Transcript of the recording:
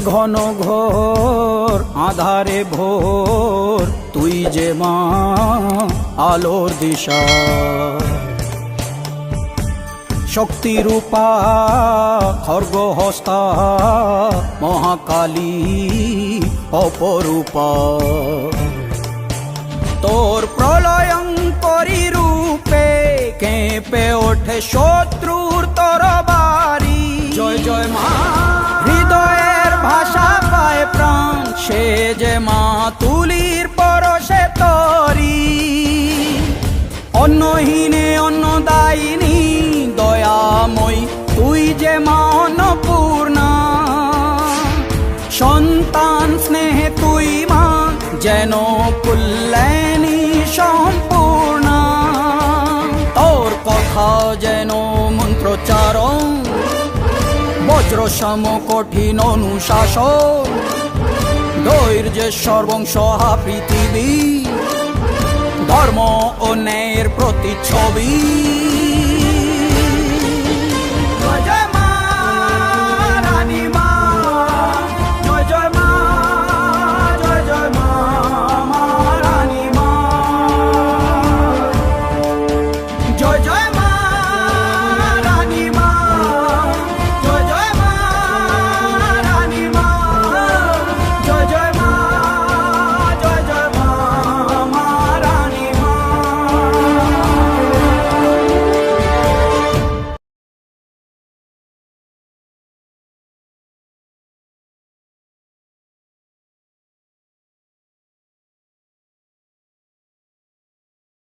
ঘন ঘোর আধারে ভোর তুই যে মা আলোর দিশা, শক্তিরূপা খর্গহস্তা মহাকালী অপরূপা। তোর প্রলয়ঙ্করী রূপে কেঁপে ওঠে শত্রুর তরবারি। জয় জয় মা, হৃদয়ের ভাষা পায় প্রাণ, সে যে মা তুলির পরশে তরি। অন্নহীনে অন্নদায়িনী দয়াময়ী তুই যে মা অন্নপূর্ণা। সন্তান স্নেহে তুই মা যেন কল্যাণী সম্পূর্ণা। তোর কথা যেন মন্ত্রোচ্চারণ, বজ্র সম কঠিন অনুশাসন। ধৈর্যের সর্বংসহা পৃথিবী, ধর্ম ও ন্যায়ের প্রতিচ্ছবি।